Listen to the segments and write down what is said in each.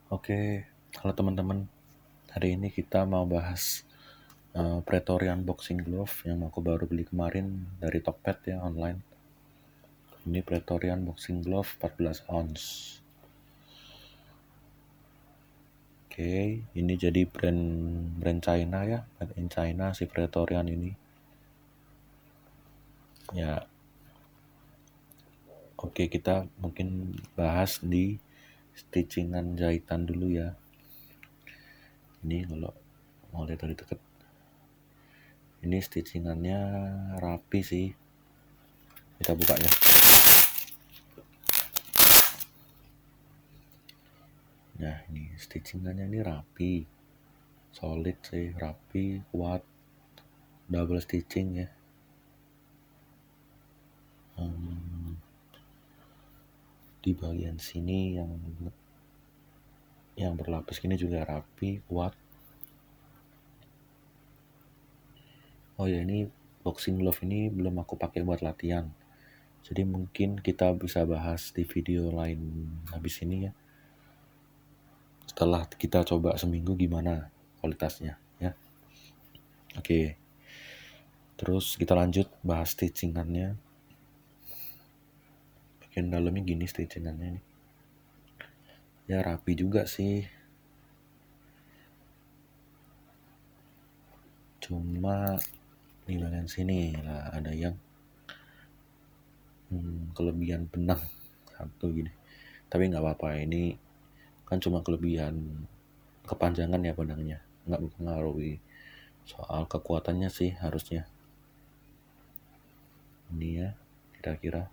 Oke, halo teman-teman. Hari ini kita mau bahas Praetorian Boxing Glove yang aku baru beli kemarin dari Tokped ya online. Ini Praetorian Boxing Glove 14 ounce. Oke, ini jadi brand China ya, made in China si Praetorian ini. Ya, oke kita mungkin bahas di stitchingan jahitan dulu ya. Ini kalau mau lihat dari dekat, ini stitchingannya rapi sih. Kita buka ya. Nah ini stitchingannya ini rapi, solid sih, rapi, kuat, double stitching ya. Di bagian sini yang berlapis ini juga rapi, kuat. Oh ya, ini boxing glove ini belum aku pakai buat latihan, jadi mungkin kita bisa bahas di video lain habis ini ya, setelah kita coba seminggu gimana kualitasnya ya. Oke, terus kita lanjut bahas stitchingannya. Bagian dalamnya gini stitchingannya nih, ya rapi juga sih, cuma di bagian sini lah ada yang kelebihan benang satu gini, tapi nggak apa-apa, ini kan cuma kelebihan kepanjangan ya benangnya, nggak mempengaruhi soal kekuatannya sih harusnya. Ini ya kira-kira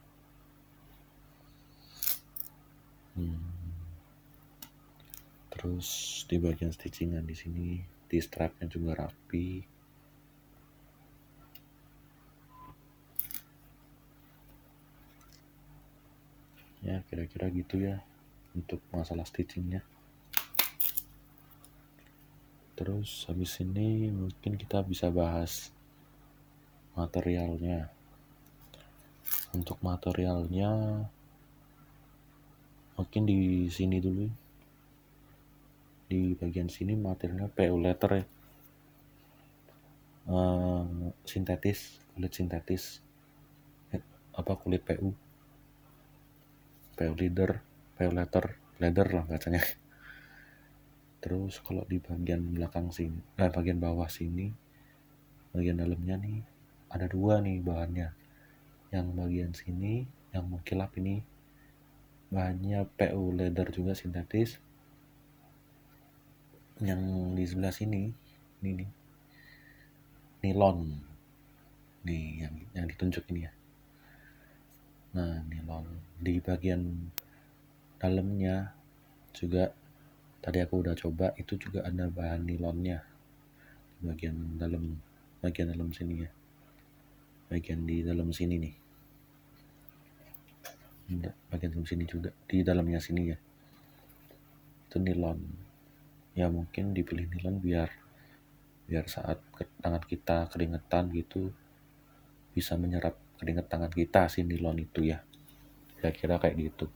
terus di bagian stitchingan di sini, di strapnya juga rapi. Ya kira-kira gitu ya untuk masalah stitchingnya. Terus habis ini mungkin kita bisa bahas materialnya. Untuk materialnya mungkin di sini dulu, di bagian sini materialnya PU leather ya, sintetis, kulit sintetis, kulit PU leather lah bacanya. Terus kalau di bagian belakang sini, bagian bawah sini, bagian dalamnya nih ada dua nih bahannya. Yang bagian sini yang mengkilap ini bahannya PU leather juga sintetis. Yang di sebelah sini ini nih nilon nih, yang ditunjuk ini ya. Nah nilon di bagian dalamnya juga tadi aku udah coba, itu juga ada bahan nilonnya di bagian dalam sini ya, bagian di dalam sini nih, bagian dalam sini juga, di dalamnya sini ya, itu nilon ya. Mungkin dipilih nilon biar saat tangan kita keringetan gitu bisa menyerap keringet tangan kita si nilon itu ya, kira-kira kayak gitu.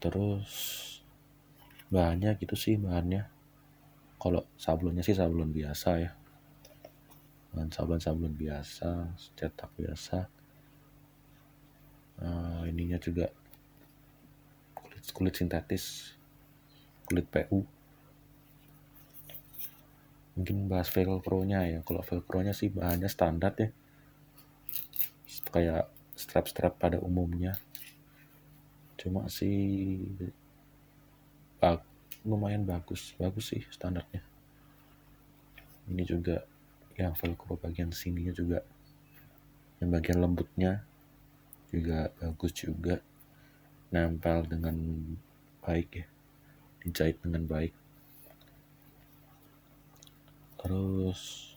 Terus bahannya gitu sih, bahannya kalau sablonnya sih sablon biasa ya, sablon biasa, cetak biasa. Ininya juga kulit sintetis, kulit PU. Mungkin bahas velcro-nya ya. Kalau velcro-nya sih bahannya standar ya, kayak strap-strap pada umumnya, cuma sih lumayan bagus sih standarnya. Ini juga yang velcro bagian sininya juga, yang bagian lembutnya juga bagus juga, nempel dengan baik ya, dijahit dengan baik. Terus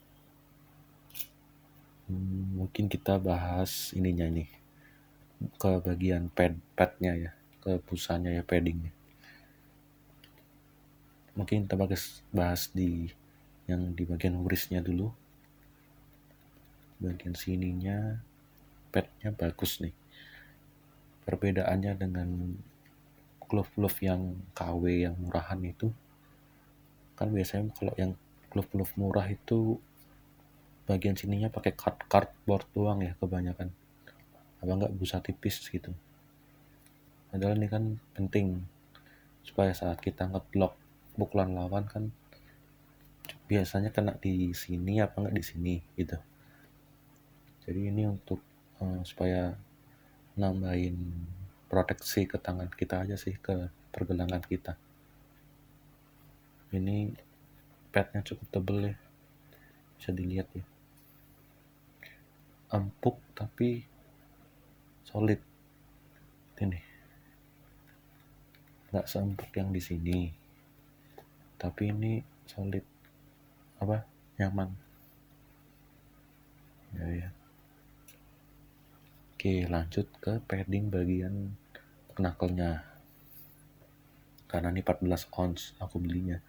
mungkin kita bahas ininya nih, ke bagian padnya ya, ke busanya ya, paddingnya. Mungkin kita bahas di yang di bagian wristnya dulu. Bagian sininya padnya bagus nih, perbedaannya dengan glove yang KW yang murahan itu kan biasanya kalau yang glove murah itu bagian sininya pakai cardboard doang ya kebanyakan, apa enggak busa tipis gitu. Padahal ini kan penting supaya saat kita ngeblok pukulan lawan kan biasanya kena di sini apa enggak di sini gitu. Jadi ini untuk supaya nambahin proteksi ke tangan kita aja sih, ke pergelangan kita. Ini padnya cukup tebel ya, bisa dilihat ya, empuk tapi solid. Ini nggak seempuk yang di sini, tapi ini solid, apa, nyaman ya. Oke, lanjut ke padding bagian knuckle-nya. Karena ini 14 ounce aku belinya,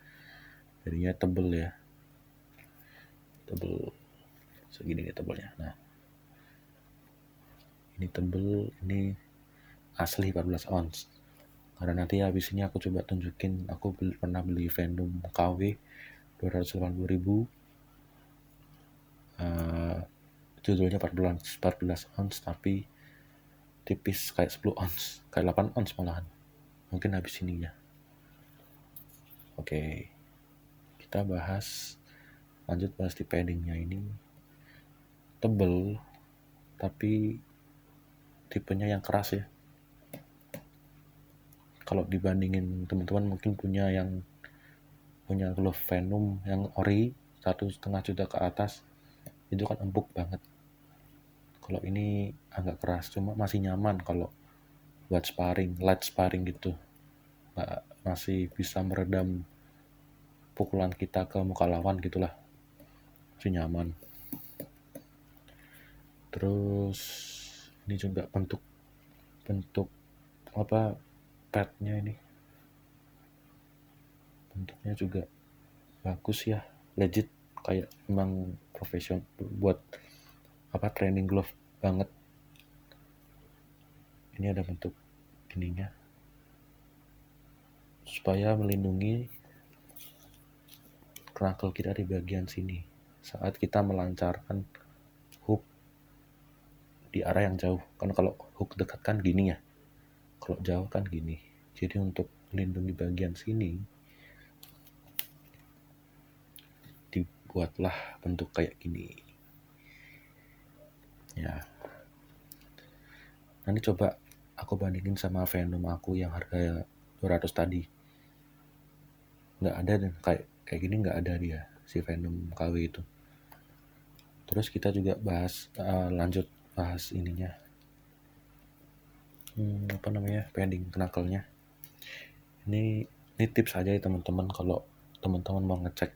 jadinya tebel ya, tebel segini nih tebelnya. Nah, ini tebel, ini asli 14 ounce. Karena nanti habis ini aku coba tunjukin, aku pernah beli Venom KW 280.000, judulnya 14 ounce tapi tipis kayak 10 ounce, kayak 8 ounce malahan. Mungkin habis ini ya. Oke, kita lanjut bahas di paddingnya. Ini tebel tapi tipenya yang keras ya. Kalau dibandingin teman-teman mungkin punya glove Venom yang ori 1,5 juta ke atas, itu kan empuk banget. Kalau ini agak keras, cuma masih nyaman kalau buat light sparring gitu. Masih bisa meredam pukulan kita ke muka lawan gitulah, masih nyaman. Terus ini juga bentuk apa, padnya ini bentuknya juga bagus ya, legit, kayak memang profesional buat apa, training glove banget. Ini ada bentuk ininya supaya melindungi knuckle kita di bagian sini saat kita melancarkan hook di arah yang jauh. Kan kalau hook dekat kan gini ya, kalau jauh kan gini. Jadi untuk melindungi bagian sini dibuatlah bentuk kayak gini ya. Nanti coba aku bandingin sama Venom aku yang harga 200 tadi. Nggak ada dan kayak gini nggak ada dia, si Venom KW itu. Terus kita juga lanjut bahas ininya, apa namanya, padding knuckle-nya. Ini tips aja ya teman-teman, kalau teman-teman mau ngecek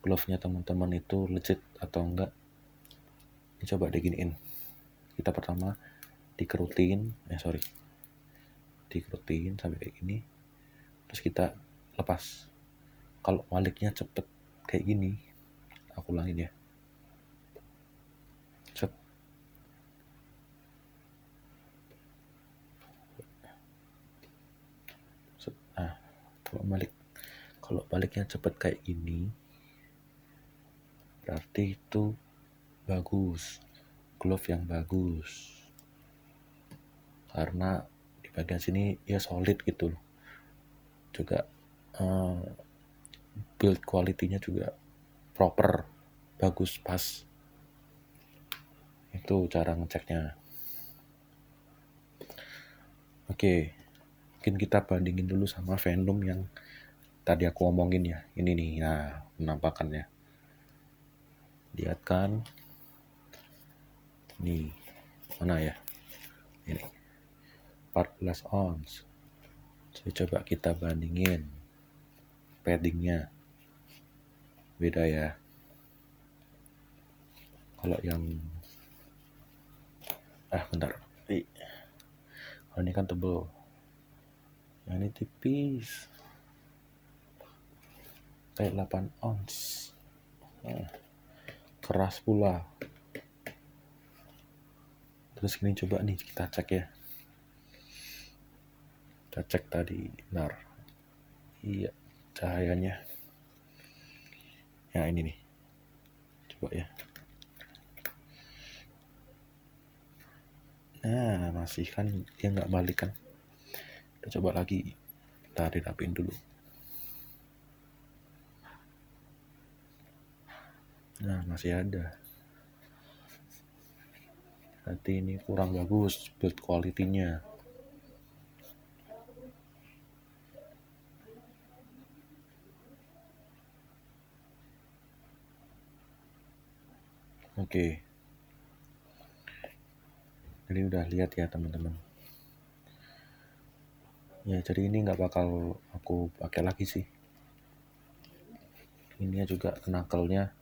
glove-nya teman-teman itu legit atau enggak. Ini coba diginiin. Kita pertama dikerutin sampai kayak gini, terus kita lepas. Kalau baliknya cepet kayak gini, aku ulangin ya, set. Nah, kalau baliknya cepet kayak gini, berarti itu bagus, glove yang bagus, karena di bagian sini ya solid gitu loh. Juga build quality-nya juga proper, bagus, pas. Itu cara ngeceknya. Oke, mungkin kita bandingin dulu sama Venom yang tadi aku omongin ya. Ini nih, nah penampakannya. Lihat kan, nih, mana ya, ini 14 ounce. Jadi coba kita bandingin paddingnya, beda ya. Kalau yang bentar, kalau ini kan tebel, yang ini tipis kayak 8 ounce. Keras pula. Terus ini coba nih kita cek ya, Kita cek tadi, benar. Iya, cahayanya. Ya ini nih. Coba ya. Nah, masih kan dia nggak balik kan. Kita coba lagi. Kita dirapiin dulu. Nah, masih ada. Berarti ini kurang bagus build quality-nya. Oke. Jadi udah lihat ya teman-teman. Ya, jadi ini nggak bakal aku pakai lagi sih. Ini juga knuckle-nya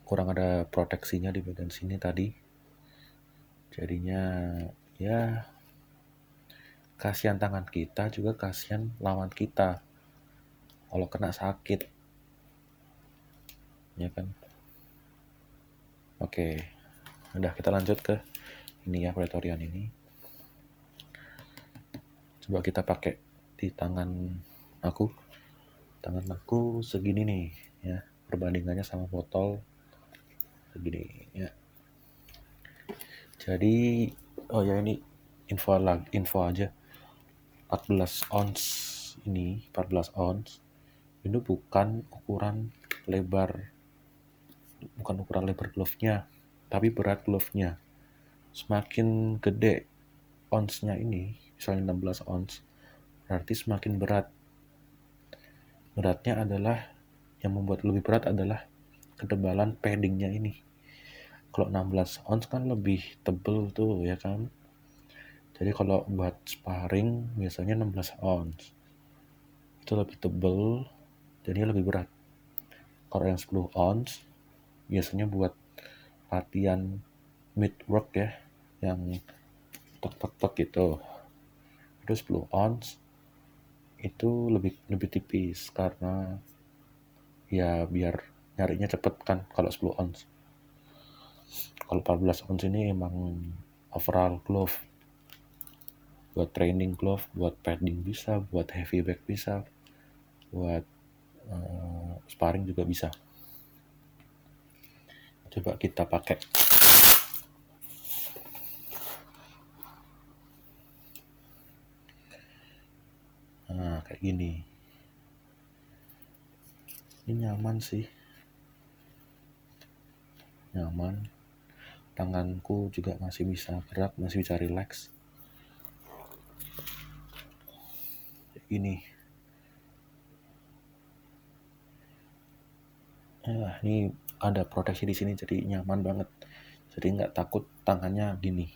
kurang ada proteksinya di bagian sini tadi. Jadinya ya kasihan tangan kita, juga kasihan lawan kita kalau kena sakit. Ya kan? Oke. Udah, kita lanjut ke ini ya, Praetorian ini. Coba kita pakai di tangan aku. Tangan aku segini nih ya, perbandingannya sama botol segini ya. Jadi oh ya, ini info aja. 14 ounce ini 14 ounce ini bukan ukuran lebar glove-nya, tapi berat glove-nya. Semakin gede ounce-nya ini, misalnya 16 ounce, berarti semakin berat. Beratnya adalah, yang membuat lebih berat adalah ketebalan paddingnya ini. Kalau 16 ounce kan lebih tebel tuh ya kan. Jadi kalau buat sparring biasanya 16 ounce itu lebih tebel, jadi lebih berat. Kalau yang 10 ounce biasanya buat latihan mid work ya, yang tek gitu. Itu 10 ounce itu lebih tipis, karena ya biar nyarinya cepet kan kalau 10 ounce. Kalau 14 ounce ini emang overall glove, buat training glove, buat padding bisa, buat heavy bag bisa, buat sparring juga bisa. Coba kita pakai. Nah, kayak gini. Ini nyaman sih. Nyaman. Tanganku juga masih bisa gerak, masih bisa relax. Kayak gini. Ini ada proteksi di sini, jadi nyaman banget. Jadi nggak takut tangannya gini.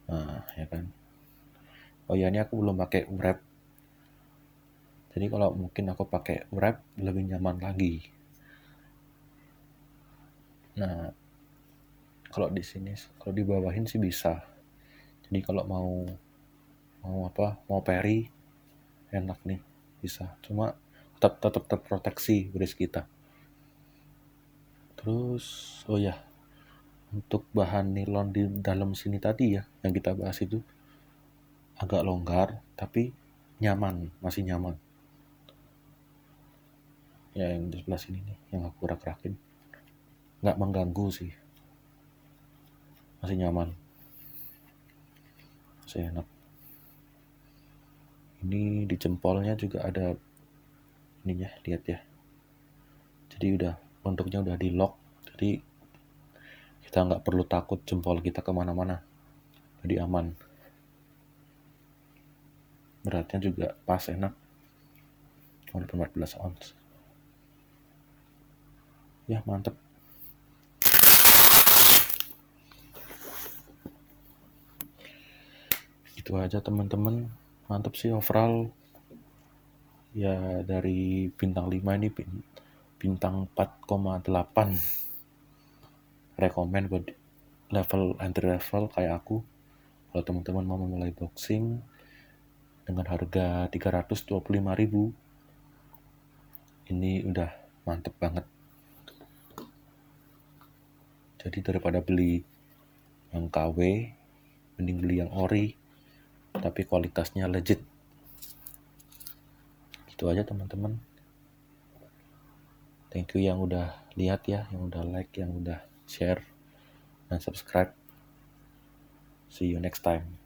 Nah, ya kan. Oh ya, ini aku belum pakai wrap. Jadi kalau mungkin aku pakai wrap lebih nyaman lagi. Nah, kalau di sini, kalau di bawahin sih bisa. Jadi kalau mau parry enak nih, bisa. Cuma tetap terproteksi wrist kita. Terus, oh ya, untuk bahan nilon di dalam sini tadi ya, yang kita bahas itu agak longgar, tapi nyaman, masih nyaman. Ya, yang di sebelah sini nih, yang aku rak-rakin. Nggak mengganggu sih. Masih nyaman. Masih enak. Ini di jempolnya juga ada ininya, lihat ya. Jadi bentuknya udah di lock, jadi kita nggak perlu takut jempol kita kemana-mana. Jadi aman. Beratnya juga pas, enak. 14 ounce. Ya, mantep. Itu aja teman-teman. Mantep sih overall. Ya, dari bintang 5 ini bintang 4,8. Rekomen buat entry level kayak aku. Kalau teman-teman mau memulai boxing dengan harga 325.000, ini udah mantep banget. Jadi daripada beli yang KW, mending beli yang ori, tapi kualitasnya legit. Itu aja teman-teman. Thank you yang udah lihat ya, yang udah like, yang udah share dan subscribe. See you next time.